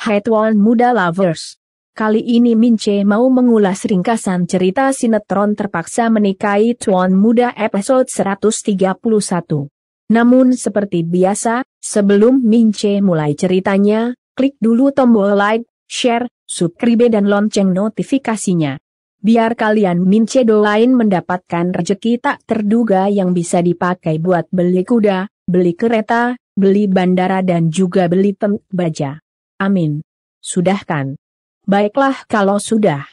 Hai Tuan Muda Lovers. Kali ini Mince mau mengulas ringkasan cerita sinetron Terpaksa Menikahi Tuan Muda episode 131. Namun seperti biasa, sebelum Mince mulai ceritanya, klik dulu tombol like, share, subscribe dan lonceng notifikasinya. Biar kalian Mince doain mendapatkan rezeki tak terduga yang bisa dipakai buat beli kuda, beli kereta, beli bandara dan juga beli tempat baja. Amin. Sudah kan? Baiklah kalau sudah.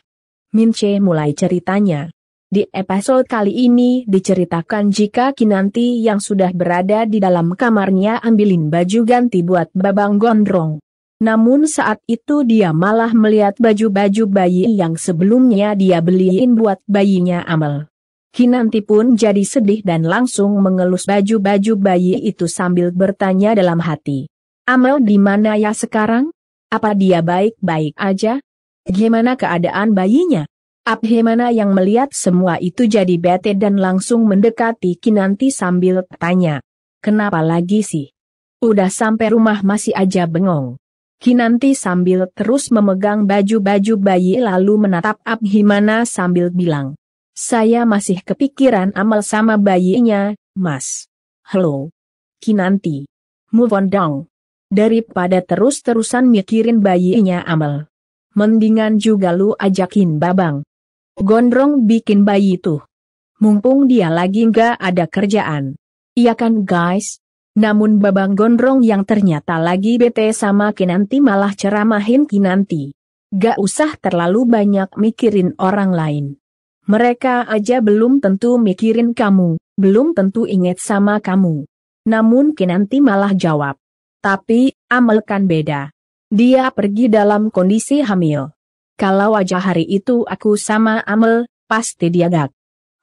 Mince mulai ceritanya. Di episode kali ini diceritakan jika Kinanti yang sudah berada di dalam kamarnya ambilin baju ganti buat Babang Gondrong. Namun saat itu dia malah melihat baju-baju bayi yang sebelumnya dia beliin buat bayinya Amel. Kinanti pun jadi sedih dan langsung mengelus baju-baju bayi itu sambil bertanya dalam hati. Amel di mana ya sekarang? Apa dia baik-baik aja? Gimana keadaan bayinya? Abhimana yang melihat semua itu jadi bete dan langsung mendekati Kinanti sambil tanya. Kenapa lagi sih? Udah sampai rumah masih aja bengong. Kinanti sambil terus memegang baju-baju bayi lalu menatap Abhimana sambil bilang. Saya masih kepikiran Amel sama bayinya, Mas. Halo. Kinanti. Move on dong. Daripada terus-terusan mikirin bayinya Amel. Mendingan juga lu ajakin Babang Gondrong bikin bayi tuh. Mumpung dia lagi nggak ada kerjaan. Iya kan guys? Namun Babang Gondrong yang ternyata lagi bete sama Kinanti malah ceramahin Kinanti. Gak usah terlalu banyak mikirin orang lain. Mereka aja belum tentu mikirin kamu, belum tentu inget sama kamu. Namun Kinanti malah jawab. Tapi, Amel kan beda. Dia pergi dalam kondisi hamil. Kalau aja hari itu aku sama Amel, pasti dia gak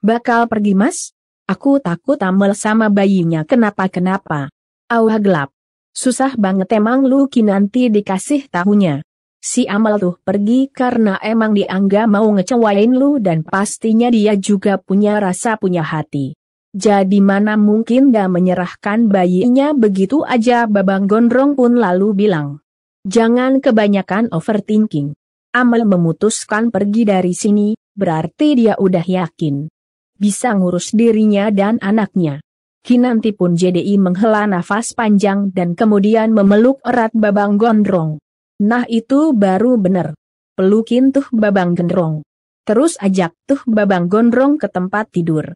bakal pergi mas. Aku takut Amel sama bayinya kenapa-kenapa. Auh gelap. Susah banget emang lu Kinanti dikasih tahunya. Si Amel tuh pergi karena emang dia nggak mau ngecewain lu dan pastinya dia juga punya rasa punya hati. Jadi mana mungkin gak menyerahkan bayinya begitu aja. Babang Gondrong pun lalu bilang. Jangan kebanyakan overthinking. Amel memutuskan pergi dari sini, berarti dia udah yakin bisa ngurus dirinya dan anaknya. Kinanti pun jadi menghela nafas panjang dan kemudian memeluk erat Babang Gondrong. Nah itu baru bener. Pelukin tuh Babang Gondrong. Terus ajak tuh Babang Gondrong ke tempat tidur.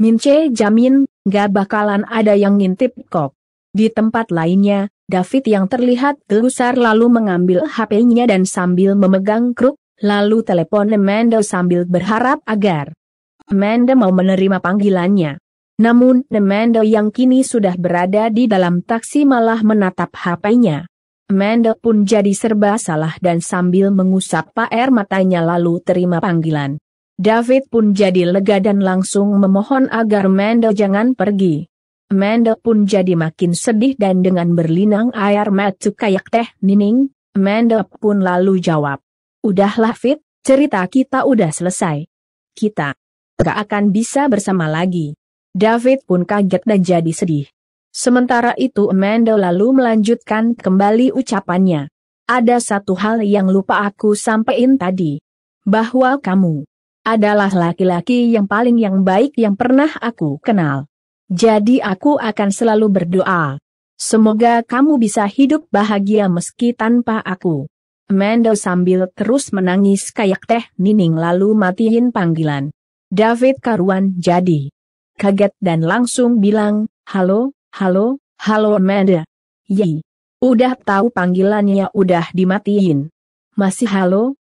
Mince jamin, gak bakalan ada yang ngintip kok. Di tempat lainnya, David yang terlihat gelisah lalu mengambil HP-nya dan sambil memegang kruk, lalu telepon Amanda sambil berharap agar Amanda mau menerima panggilannya. Namun Amanda yang kini sudah berada di dalam taksi malah menatap HP-nya. Amanda pun jadi serba salah dan sambil mengusap air matanya lalu terima panggilan. David pun jadi lega dan langsung memohon agar Amanda jangan pergi. Amanda pun jadi makin sedih dan dengan berlinang air mata kayak teh nining, Amanda pun lalu jawab. Udahlah Fit, cerita kita udah selesai. Kita gak akan bisa bersama lagi. David pun kaget dan jadi sedih. Sementara itu Amanda lalu melanjutkan kembali ucapannya. Ada satu hal yang lupa aku sampaikan tadi. Bahwa kamu adalah laki-laki yang paling yang baik yang pernah aku kenal. Jadi aku akan selalu berdoa. Semoga kamu bisa hidup bahagia meski tanpa aku. Amanda sambil terus menangis kayak teh nining lalu matiin panggilan. David karuan jadi kaget dan langsung bilang, halo Amanda. Yey, udah tahu panggilannya udah dimatiin. Masih halo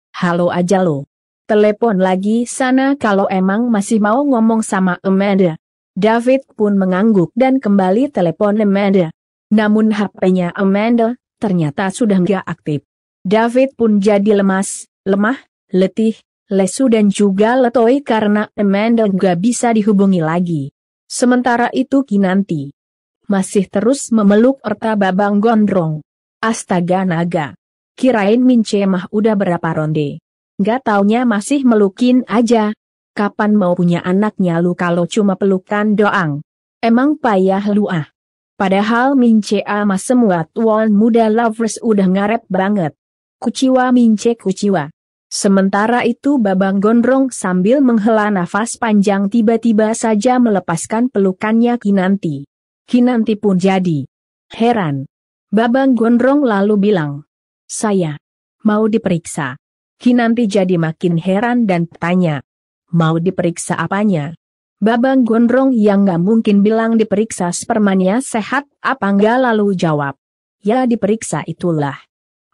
aja lo. Telepon lagi sana kalau emang masih mau ngomong sama Amanda. David pun mengangguk dan kembali telepon Amanda. Namun HP-nya Amanda ternyata sudah nggak aktif. David pun jadi lemah, letih, lesu dan juga letoi karena Amanda nggak bisa dihubungi lagi. Sementara itu Kinanti masih terus memeluk erat Babang Gondrong. Astaga naga. Kirain Mince mah udah berapa ronde. Nggak taunya masih melukin aja. Kapan mau punya anaknya lu kalau cuma pelukan doang? Emang payah lu ah. Padahal Mince ama semua Tuan Muda Lovers udah ngarep banget. Kuciwa Mince kuciwa. Sementara itu Babang Gondrong sambil menghela nafas panjang tiba-tiba saja melepaskan pelukannya Kinanti. Kinanti pun jadi heran. Babang Gondrong lalu bilang, "Saya mau diperiksa." Kinanti jadi makin heran dan tanya, "Mau diperiksa apanya?" Babang Gondrong yang gak mungkin bilang diperiksa spermanya sehat apa enggak lalu jawab, "Ya diperiksa itulah."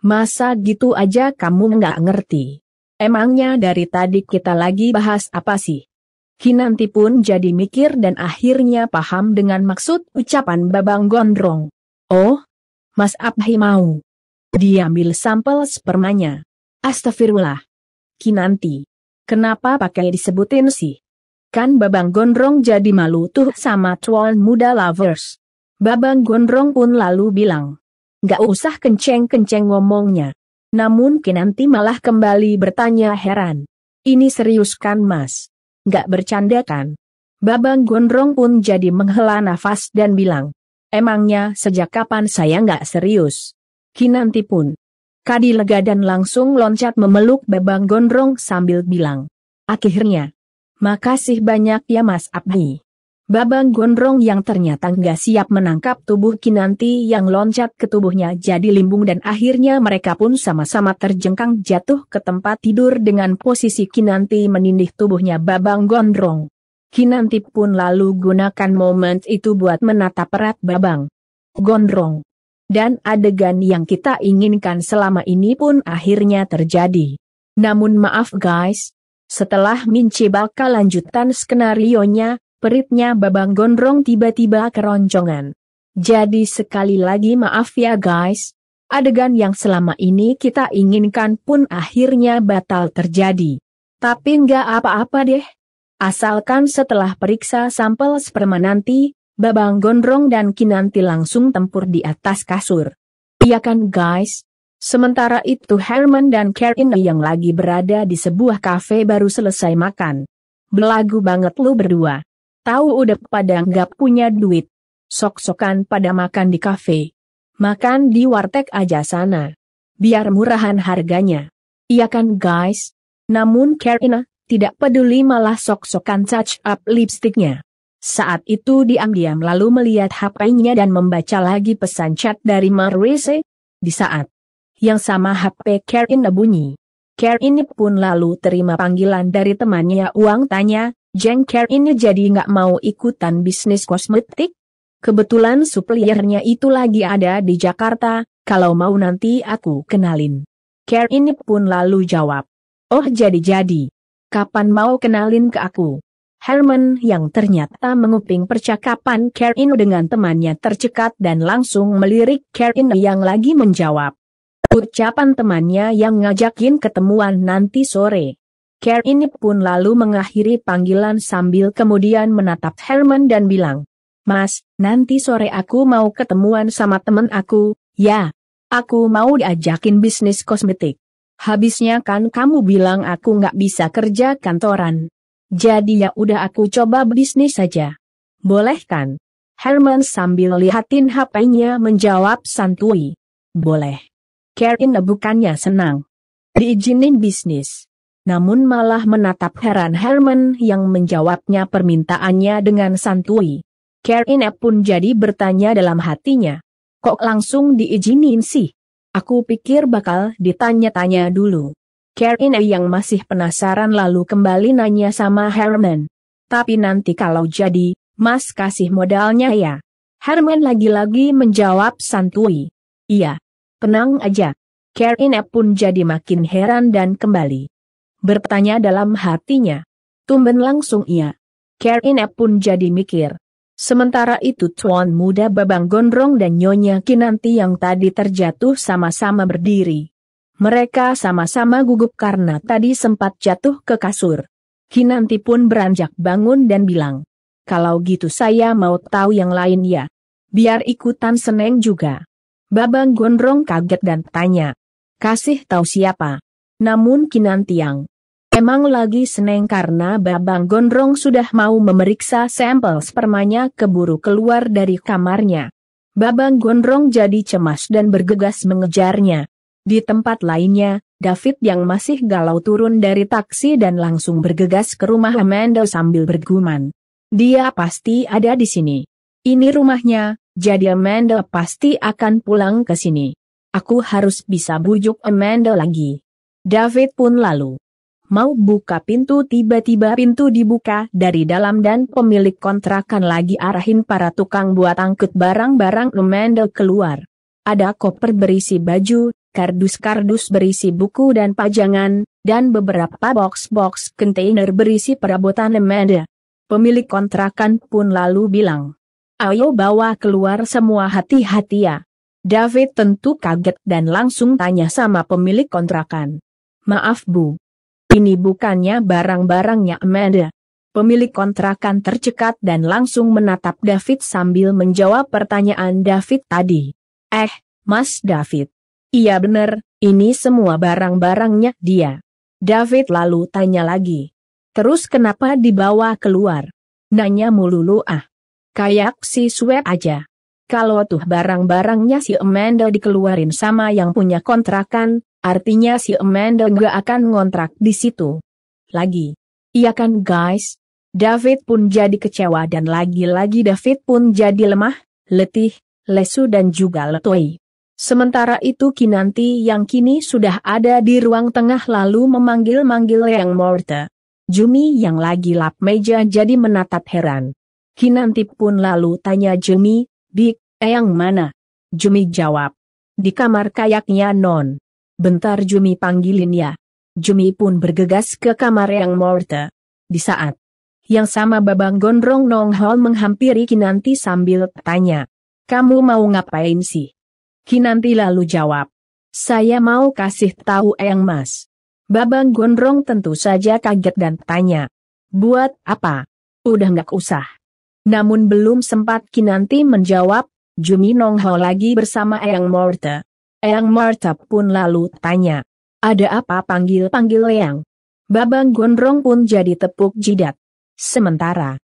"Masa gitu aja kamu nggak ngerti? Emangnya dari tadi kita lagi bahas apa sih?" Kinanti pun jadi mikir dan akhirnya paham dengan maksud ucapan Babang Gondrong. "Oh, Mas Abhi mau diambil sampel spermanya." "Astagfirullah. Kinanti, kenapa pakai disebutin sih? Kan Babang Gondrong jadi malu tuh sama tuan muda lovers." Babang Gondrong pun lalu bilang, "Nggak usah kenceng-kenceng ngomongnya." Namun Kinanti malah kembali bertanya heran, "Ini serius kan Mas? Nggak bercanda kan?" Babang Gondrong pun jadi menghela nafas dan bilang, "Emangnya sejak kapan saya nggak serius?" Kinanti pun kadi lega dan langsung loncat memeluk Babang Gondrong sambil bilang, "Akhirnya, makasih banyak ya Mas Abdi." Babang Gondrong yang ternyata nggak siap menangkap tubuh Kinanti yang loncat ke tubuhnya jadi limbung dan akhirnya mereka pun sama-sama terjengkang jatuh ke tempat tidur dengan posisi Kinanti menindih tubuhnya Babang Gondrong. Kinanti pun lalu gunakan momen itu buat menatap erat Babang Gondrong. Dan adegan yang kita inginkan selama ini pun akhirnya terjadi. Namun maaf guys, setelah Mince bakal lanjutan skenarionya, peritnya Babang Gondrong tiba-tiba keroncongan. Jadi sekali lagi maaf ya guys, adegan yang selama ini kita inginkan pun akhirnya batal terjadi. Tapi nggak apa-apa deh. Asalkan setelah periksa sampel sperma nanti, Babang Gondrong dan Kinanti langsung tempur di atas kasur. Iya kan guys? Sementara itu Herman dan Karin yang lagi berada di sebuah kafe baru selesai makan. "Belagu banget lu berdua. Tahu udah pada nggak punya duit. Sok-sokan pada makan di kafe. Makan di warteg aja sana. Biar murahan harganya. Iya kan guys?" Namun Karin tidak peduli malah sok-sokan touch up lipstiknya. Saat itu diam-diam lalu melihat HP-nya dan membaca lagi pesan chat dari Maurice. Di saat yang sama HP Karin bunyi. Karin pun lalu terima panggilan dari temannya. Uang tanya, "Jeng Karin jadi nggak mau ikutan bisnis kosmetik? Kebetulan suppliernya itu lagi ada di Jakarta, kalau mau nanti aku kenalin." Karin pun lalu jawab, "Oh jadi-jadi. Kapan mau kenalin ke aku?" Herman yang ternyata menguping percakapan Karin dengan temannya tercekat dan langsung melirik Karin yang lagi menjawab ucapan temannya yang ngajakin ketemuan nanti sore. Karin pun lalu mengakhiri panggilan sambil kemudian menatap Herman dan bilang, "Mas, nanti sore aku mau ketemuan sama temen aku, ya. Aku mau diajakin bisnis kosmetik. Habisnya kan kamu bilang aku nggak bisa kerja kantoran. Jadi ya udah aku coba bisnis saja. Boleh kan?" Herman sambil lihatin HP-nya menjawab santuy, "Boleh." Karin bukannya senang diizinin bisnis, namun malah menatap heran Herman yang menjawabnya permintaannya dengan santuy. Karin pun jadi bertanya dalam hatinya, "Kok langsung diizinin sih? Aku pikir bakal ditanya-tanya dulu." Karin yang masih penasaran lalu kembali nanya sama Herman, "Tapi nanti kalau jadi, Mas kasih modalnya ya?" Herman lagi-lagi menjawab santuy, "Iya. Tenang aja." Karin pun jadi makin heran dan kembali bertanya dalam hatinya, "Tumben langsung iya." Karin pun jadi mikir. Sementara itu tuan muda Babang Gondrong dan Nyonya Kinanti yang tadi terjatuh sama-sama berdiri. Mereka sama-sama gugup karena tadi sempat jatuh ke kasur. Kinanti pun beranjak bangun dan bilang, "Kalau gitu saya mau tahu yang lain ya. Biar ikutan seneng juga." Babang Gondrong kaget dan tanya, "Kasih tahu siapa?" Namun Kinanti yang emang lagi seneng karena Babang Gondrong sudah mau memeriksa sampel spermanya keburu keluar dari kamarnya. Babang Gondrong jadi cemas dan bergegas mengejarnya. Di tempat lainnya, David yang masih galau turun dari taksi dan langsung bergegas ke rumah Amanda sambil bergumam. Dia pasti ada di sini. Ini rumahnya, jadi Amanda pasti akan pulang ke sini. Aku harus bisa bujuk Amanda lagi. David pun lalu mau buka pintu, tiba-tiba pintu dibuka dari dalam dan pemilik kontrakan lagi arahin para tukang buat angkut barang-barang Amanda keluar. Ada koper berisi baju, kardus-kardus berisi buku dan pajangan, dan beberapa box-box kontainer berisi perabotan Amanda. Pemilik kontrakan pun lalu bilang, "Ayo bawa keluar semua, hati-hati ya." David tentu kaget dan langsung tanya sama pemilik kontrakan. "Maaf Bu, ini bukannya barang-barangnya Amanda." Pemilik kontrakan tercekat dan langsung menatap David sambil menjawab pertanyaan David tadi. Mas David. Iya benar, ini semua barang-barangnya dia." David lalu tanya lagi. "Terus kenapa dibawa keluar? Nanya melulu Kayak si Swet aja. Kalau tuh barang-barangnya si Amanda dikeluarin sama yang punya kontrakan, artinya si Amanda nggak akan ngontrak di situ lagi. Iya kan guys?" David pun jadi kecewa dan lagi-lagi David pun jadi lemah, letih, lesu dan juga letoi. Sementara itu Kinanti yang kini sudah ada di ruang tengah lalu memanggil-manggil Eyang Morte. Jumi yang lagi lap meja jadi menatap heran. Kinanti pun lalu tanya Jumi, "Bik, Eyang mana?" Jumi jawab, "Di kamar kayaknya non." "Bentar Jumi panggilin ya." Jumi pun bergegas ke kamar Eyang Morte. Di saat yang sama Babang Gondrong Nonghol menghampiri Kinanti sambil tanya, "Kamu mau ngapain sih?" Kinanti lalu jawab, "Saya mau kasih tahu Eyang Mas." Babang Gondrong tentu saja kaget dan tanya, "Buat apa?" "Udah nggak usah." Namun belum sempat Kinanti menjawab, Jumi nongol lagi bersama Eyang Morte. Eyang Morte pun lalu tanya, "Ada apa panggil-panggil Eyang?" Babang Gondrong pun jadi tepuk jidat. Sementara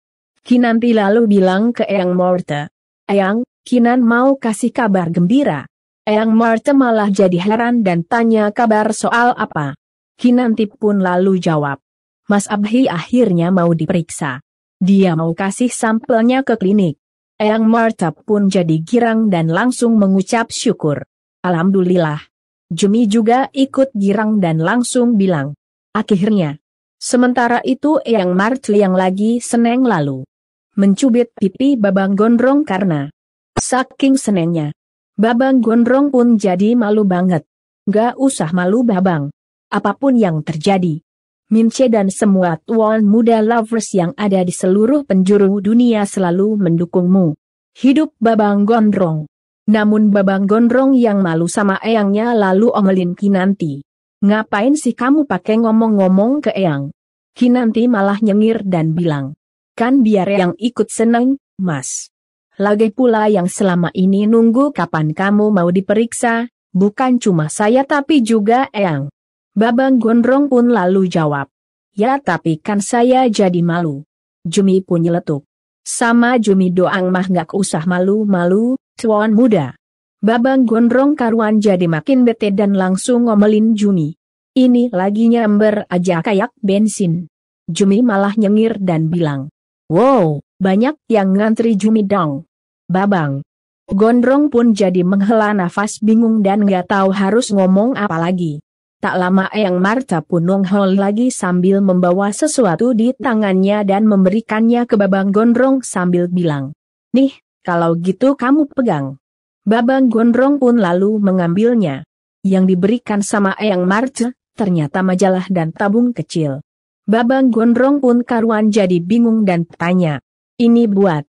Kinanti lalu bilang ke Eyang Morte, "Eyang, Kinan mau kasih kabar gembira." Eyang Morte malah jadi heran dan tanya kabar soal apa. Kinanti pun lalu jawab, "Mas Abhi akhirnya mau diperiksa. Dia mau kasih sampelnya ke klinik." Eyang Morte pun jadi girang dan langsung mengucap syukur. "Alhamdulillah." Jumi juga ikut girang dan langsung bilang, "Akhirnya." Sementara itu Eyang Morte yang lagi seneng lalu mencubit pipi Babang Gondrong karena saking senengnya. Babang Gondrong pun jadi malu banget. "Gak usah malu Babang. Apapun yang terjadi, Mince dan semua tuan muda lovers yang ada di seluruh penjuru dunia selalu mendukungmu. Hidup Babang Gondrong." Namun Babang Gondrong yang malu sama eyangnya lalu omelin Kinanti. "Ngapain sih kamu pakai ngomong-ngomong ke eyang?" Kinanti malah nyengir dan bilang, "Kan biar eyang ikut seneng, Mas. Lagi pula yang selama ini nunggu kapan kamu mau diperiksa, bukan cuma saya tapi juga eyang." Babang Gondrong pun lalu jawab, "Ya tapi kan saya jadi malu." Jumi pun nyeletuk, "Sama Jumi doang mah gak usah malu-malu, tuan muda." Babang Gondrong karuan jadi makin bete dan langsung ngomelin Jumi. "Ini lagi nyamber aja kayak bensin." Jumi malah nyengir dan bilang, "Wow, banyak yang ngantri Jumi dong." Babang Gondrong pun jadi menghela nafas bingung dan gak tahu harus ngomong apa lagi. Tak lama Eyang Marta pun nongol lagi sambil membawa sesuatu di tangannya dan memberikannya ke Babang Gondrong sambil bilang, "Nih, kalau gitu kamu pegang." Babang Gondrong pun lalu mengambilnya. Yang diberikan sama Eyang Marta ternyata majalah dan tabung kecil. Babang Gondrong pun karuan jadi bingung dan tanya, "Ini buat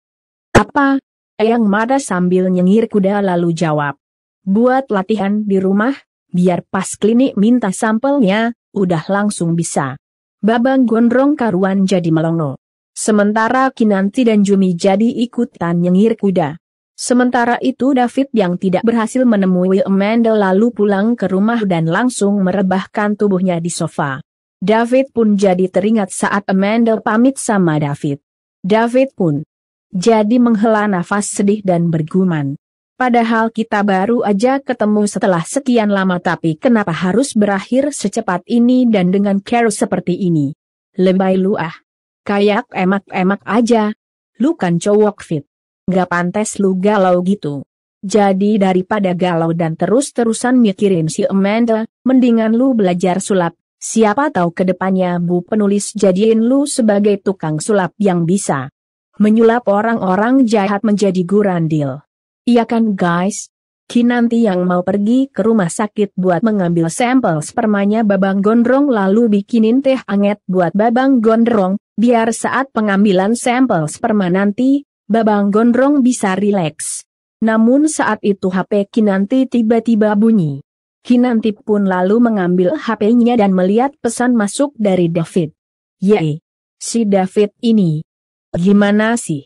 apa?" Eyang Marta sambil nyengir kuda lalu jawab, "Buat latihan di rumah, biar pas klinik minta sampelnya, udah langsung bisa." Babang Gondrong karuan jadi melongo. Sementara Kinanti dan Jumi jadi ikutan nyengir kuda. Sementara itu David yang tidak berhasil menemui Amanda lalu pulang ke rumah dan langsung merebahkan tubuhnya di sofa. David pun jadi teringat saat Amanda pamit sama David. David pun jadi menghela nafas sedih dan bergumam, Padahal kita baru aja ketemu setelah sekian lama, tapi kenapa harus berakhir secepat ini dan dengan cara seperti ini? Lebay lu ah. Kayak emak-emak aja. Lu kan cowok fit. Gak pantas lu galau gitu. Jadi daripada galau dan terus-terusan mikirin si Amanda, mendingan lu belajar sulap. Siapa tahu kedepannya bu penulis jadiin lu sebagai tukang sulap yang bisa menyulap orang-orang jahat menjadi gurandil. Iya kan guys? Kinanti yang mau pergi ke rumah sakit buat mengambil sampel spermanya Babang Gondrong lalu bikinin teh anget buat Babang Gondrong, biar saat pengambilan sampel sperma nanti, Babang Gondrong bisa rileks. Namun saat itu HP Kinanti tiba-tiba bunyi. Kinanti pun lalu mengambil HP-nya dan melihat pesan masuk dari David. Yey, si David ini. Gimana sih?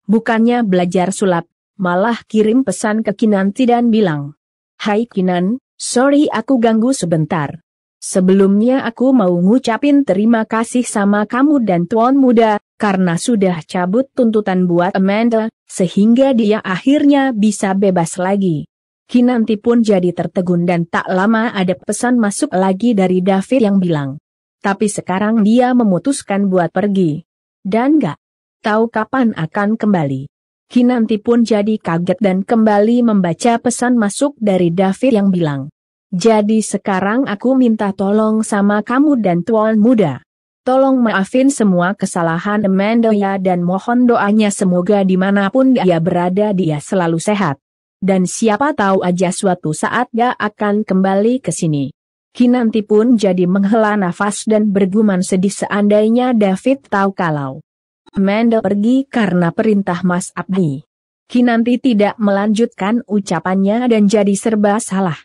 Bukannya belajar sulap, malah kirim pesan ke Kinanti dan bilang, "Hai Kinan, sorry aku ganggu sebentar. Sebelumnya aku mau ngucapin terima kasih sama kamu dan Tuan Muda, karena sudah cabut tuntutan buat Amanda, sehingga dia akhirnya bisa bebas lagi." Kinanti pun jadi tertegun dan tak lama ada pesan masuk lagi dari David yang bilang, "Tapi sekarang dia memutuskan buat pergi. Dan gak tahu kapan akan kembali." Kinanti pun jadi kaget dan kembali membaca pesan masuk dari David yang bilang, "Jadi sekarang aku minta tolong sama kamu dan Tuan Muda. Tolong maafin semua kesalahan Amanda ya dan mohon doanya semoga dimanapun dia berada dia selalu sehat. Dan siapa tahu aja suatu saat dia akan kembali ke sini." Kinanti pun jadi menghela nafas dan bergumam sedih seandainya David tahu kalau Amanda pergi karena perintah Mas Abdi. Kinanti tidak melanjutkan ucapannya dan jadi serba salah.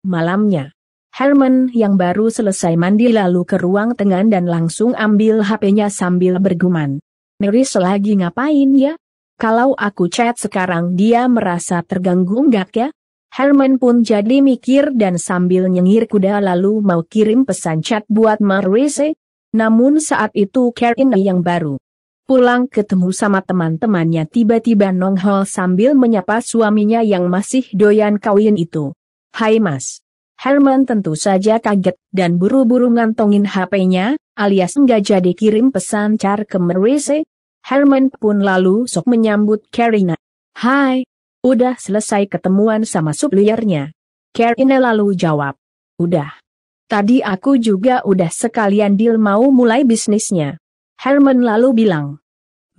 Malamnya, Herman yang baru selesai mandi lalu ke ruang tengah dan langsung ambil HP-nya sambil bergumam. "Neris lagi ngapain ya? Kalau aku chat sekarang dia merasa terganggu enggak ya?" Herman pun jadi mikir dan sambil nyengir kuda lalu mau kirim pesan chat buat Marise. Namun saat itu Karina yang baru pulang ketemu sama teman-temannya tiba-tiba nongol sambil menyapa suaminya yang masih doyan kawin itu. "Hai Mas." Herman tentu saja kaget dan buru-buru ngantongin HP-nya, alias nggak jadi kirim pesan chat ke Marise. Herman pun lalu sok menyambut Karina. "Hai, udah selesai ketemuan sama supliernya?" Karina lalu jawab, "Udah. Tadi aku juga udah sekalian deal mau mulai bisnisnya." Herman lalu bilang,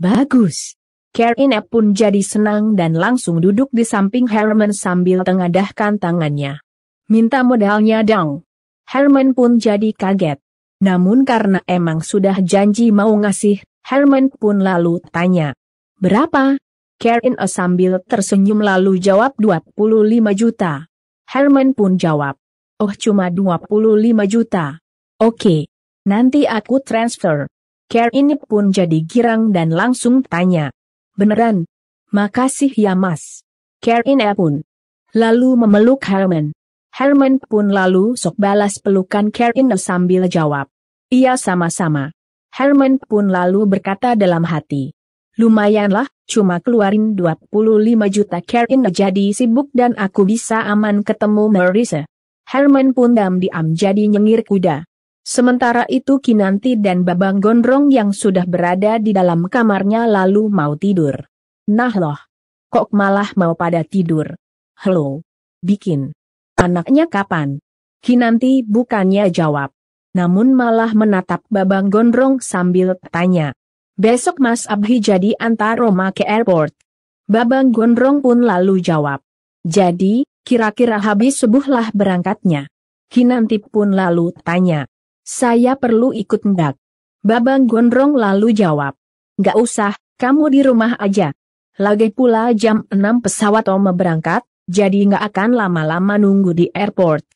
"Bagus." Karina pun jadi senang dan langsung duduk di samping Herman sambil tengadahkan tangannya. "Minta modalnya dong." Herman pun jadi kaget. Namun karena emang sudah janji mau ngasih, Herman pun lalu tanya, "Berapa?" Karina sambil tersenyum lalu jawab 25 juta. Herman pun jawab, "Oh cuma 25 juta. Oke, nanti aku transfer." Karina pun jadi girang dan langsung tanya, "Beneran? Makasih ya Mas." Karina pun lalu memeluk Herman. Herman pun lalu sok balas pelukan Karina sambil jawab, "Iya sama-sama." Herman pun lalu berkata dalam hati, "Lumayanlah, cuma keluarin 25 juta Karina jadi sibuk dan aku bisa aman ketemu Marisa." Herman pun diam jadi nyengir kuda. Sementara itu Kinanti dan Babang Gondrong yang sudah berada di dalam kamarnya lalu mau tidur. "Nah loh, kok malah mau pada tidur? Halo, bikin anaknya kapan?" Kinanti bukannya jawab, namun malah menatap Babang Gondrong sambil tanya, "Besok Mas Abhi jadi antar Roma ke airport?" Babang Gondrong pun lalu jawab, "Jadi, kira-kira habis subuhlah berangkatnya." Kinanti pun lalu tanya, "Saya perlu ikut enggak?" Babang Gondrong lalu jawab, "Nggak usah, kamu di rumah aja. Lagi pula jam 6 pesawat Oma berangkat, jadi nggak akan lama-lama nunggu di airport."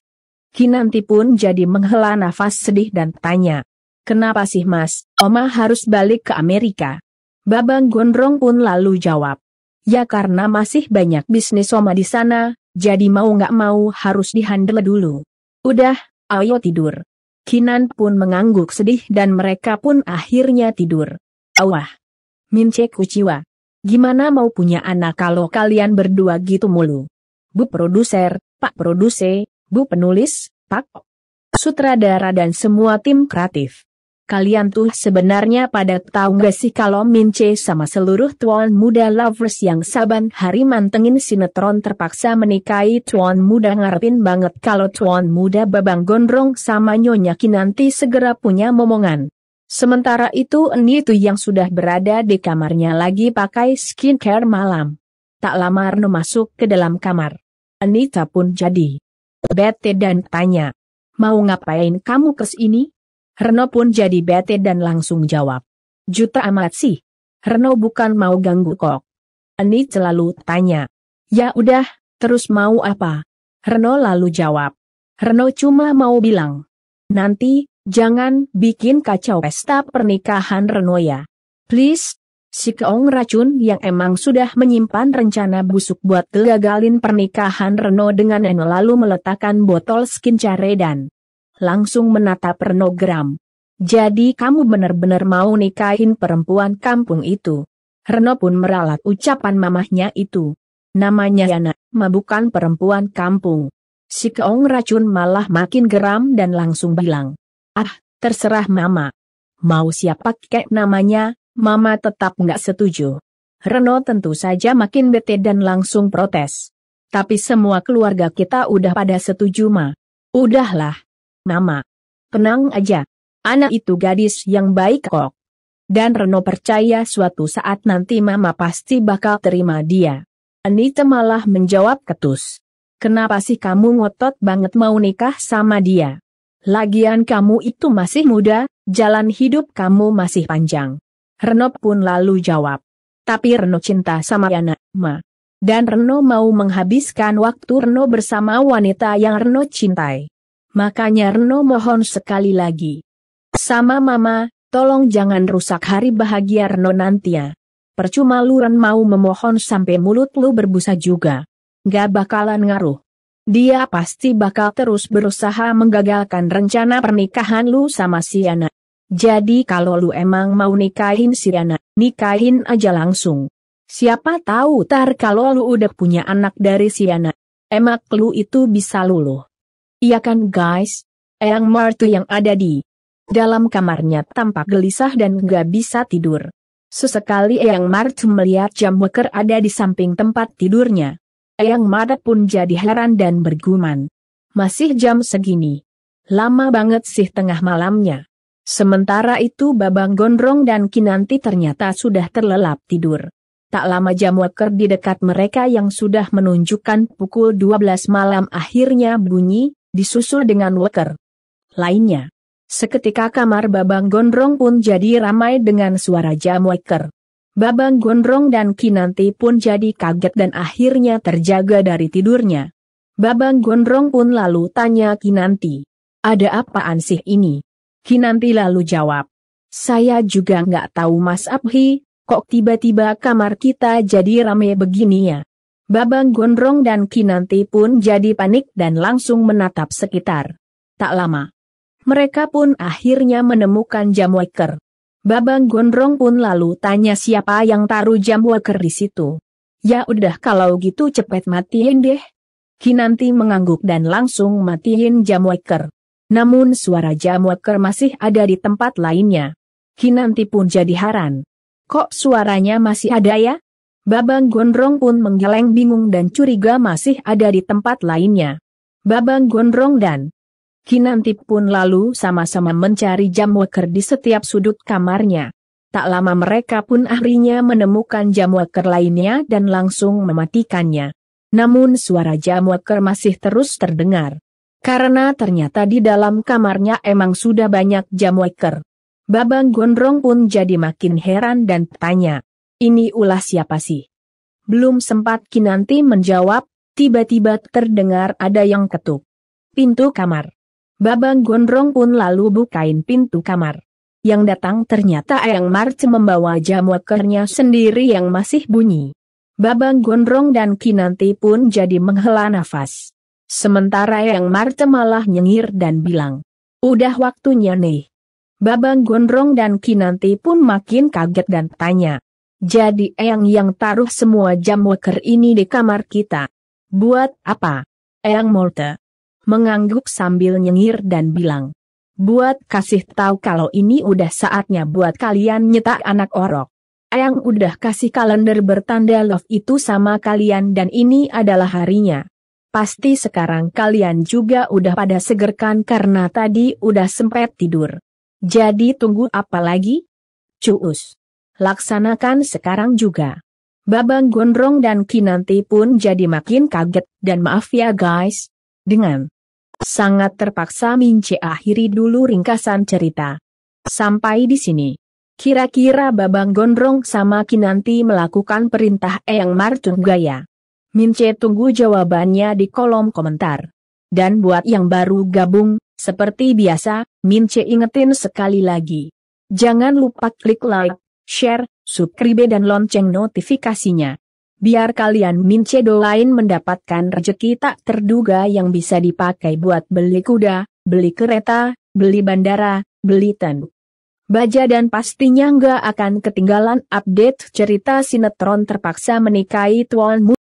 Kinanti pun jadi menghela nafas sedih dan tanya, "Kenapa sih Mas, Oma harus balik ke Amerika?" Babang Gondrong pun lalu jawab, "Ya karena masih banyak bisnis Oma di sana, jadi mau nggak mau harus dihandle dulu. Udah, ayo tidur." Kinan pun mengangguk sedih dan mereka pun akhirnya tidur. "Awah, Mince Kuciwa. Gimana mau punya anak kalau kalian berdua gitu mulu? Bu produser, Pak Produse, Bu penulis, Pak sutradara dan semua tim kreatif. Kalian tuh sebenarnya pada tahu gak sih kalau Mince sama seluruh tuan muda lovers yang saban hari mantengin sinetron terpaksa menikahi tuan muda ngarepin banget kalau tuan muda Babang Gondrong sama Nyonya Kinanti segera punya momongan. Sementara itu Eni tuh yang sudah berada di kamarnya lagi pakai skincare malam. Tak lama Reno masuk ke dalam kamar. Anita pun jadi bete dan tanya, mau ngapain kamu kesini? Reno pun jadi bete dan langsung jawab, juta amat sih. Reno bukan mau ganggu kok. Eni selalu tanya, ya udah, terus mau apa? Reno lalu jawab, Reno cuma mau bilang, nanti, jangan bikin kacau pesta pernikahan Reno ya. Please. Si Keong racun yang emang sudah menyimpan rencana busuk buat gagalin pernikahan Reno dengan Eno lalu meletakkan botol skincare dan langsung menatap Reno geram. Jadi kamu benar-benar mau nikahin perempuan kampung itu? Reno pun meralat ucapan mamahnya itu. Namanya Yana, bukan perempuan kampung. Si Keong racun malah makin geram dan langsung bilang, ah, terserah mama. Mau siapa kek namanya, mama tetap nggak setuju. Reno tentu saja makin bete dan langsung protes. Tapi semua keluarga kita udah pada setuju ma. Udahlah. Mama, tenang aja. Anak itu gadis yang baik kok. Dan Reno percaya suatu saat nanti mama pasti bakal terima dia. Anita malah menjawab ketus. Kenapa sih kamu ngotot banget mau nikah sama dia? Lagian kamu itu masih muda, jalan hidup kamu masih panjang. Reno pun lalu jawab. Tapi Reno cinta sama anak, ma. Dan Reno mau menghabiskan waktu Reno bersama wanita yang Reno cintai. Makanya Reno mohon sekali lagi. Sama mama, tolong jangan rusak hari bahagia Reno nanti ya. Percuma lu Ren mau memohon sampai mulut lu berbusa juga. Gak bakalan ngaruh. Dia pasti bakal terus berusaha menggagalkan rencana pernikahan lu sama si anak. Jadi kalau lu emang mau nikahin si anak, nikahin aja langsung. Siapa tahu tar kalau lu udah punya anak dari si anak, emak lu itu bisa luluh. Iya kan guys? Eyang Martu yang ada di dalam kamarnya tampak gelisah dan gak bisa tidur. Sesekali Eyang Martu melihat jam weker ada di samping tempat tidurnya. Eyang Martu pun jadi heran dan bergumam. Masih jam segini. Lama banget sih tengah malamnya. Sementara itu Babang Gondrong dan Kinanti ternyata sudah terlelap tidur. Tak lama jam weker di dekat mereka yang sudah menunjukkan pukul 12 malam akhirnya bunyi, disusul dengan weker lainnya. Seketika kamar Babang Gondrong pun jadi ramai dengan suara jam weker. Babang Gondrong dan Kinanti pun jadi kaget dan akhirnya terjaga dari tidurnya. Babang Gondrong pun lalu tanya Kinanti, ada apaan sih ini? Kinanti lalu jawab, saya juga nggak tahu Mas Abhi, kok tiba-tiba kamar kita jadi ramai begini ya? Babang Gondrong dan Kinanti pun jadi panik dan langsung menatap sekitar. Tak lama, mereka pun akhirnya menemukan jam weker. Babang Gondrong pun lalu tanya siapa yang taruh jam weker di situ. Ya udah kalau gitu cepet matiin deh. Kinanti mengangguk dan langsung matiin jam weker. Namun suara jam weker masih ada di tempat lainnya. Kinanti pun jadi heran. Kok suaranya masih ada ya? Babang Gondrong pun menggeleng bingung dan curiga masih ada di tempat lainnya. Babang Gondrong dan Kinanti pun lalu sama-sama mencari jam weker di setiap sudut kamarnya. Tak lama mereka pun akhirnya menemukan jam weker lainnya dan langsung mematikannya. Namun suara jam weker masih terus terdengar. Karena ternyata di dalam kamarnya emang sudah banyak jam weker. Babang Gondrong pun jadi makin heran dan tanya, ini ulah siapa sih? Belum sempat Kinanti menjawab, tiba-tiba terdengar ada yang ketuk pintu kamar. Babang Gondrong pun lalu bukain pintu kamar. Yang datang ternyata Eyang Martu membawa jam wekernya sendiri yang masih bunyi. Babang Gondrong dan Kinanti pun jadi menghela nafas. Sementara Eyang Martu malah nyengir dan bilang, udah waktunya nih. Babang Gondrong dan Kinanti pun makin kaget dan tanya, Jadi Eyang yang taruh semua jam waker ini di kamar kita. Buat apa? Eyang Molte mengangguk sambil nyengir dan bilang. Buat kasih tahu kalau ini udah saatnya buat kalian nyetak anak orok. Eyang udah kasih kalender bertanda love itu sama kalian dan ini adalah harinya. Pasti sekarang kalian juga udah pada seger kan karena tadi udah sempet tidur. Jadi tunggu apa lagi? Cuus. Laksanakan sekarang juga. Babang Gondrong dan Kinanti pun jadi makin kaget dan maaf ya guys. Dengan sangat terpaksa Mince akhiri dulu ringkasan cerita. Sampai di sini. Kira-kira Babang Gondrong sama Kinanti melakukan perintah Eyang Martunggaya. Mince tunggu jawabannya di kolom komentar. Dan buat yang baru gabung, seperti biasa, Mince ingetin sekali lagi. Jangan lupa klik like, share, subscribe dan lonceng notifikasinya. Biar kalian Mince doain mendapatkan rezeki tak terduga yang bisa dipakai buat beli kuda, beli kereta, beli bandara, beli tanduk baja dan pastinya nggak akan ketinggalan update cerita sinetron terpaksa menikahi Tuan Muda.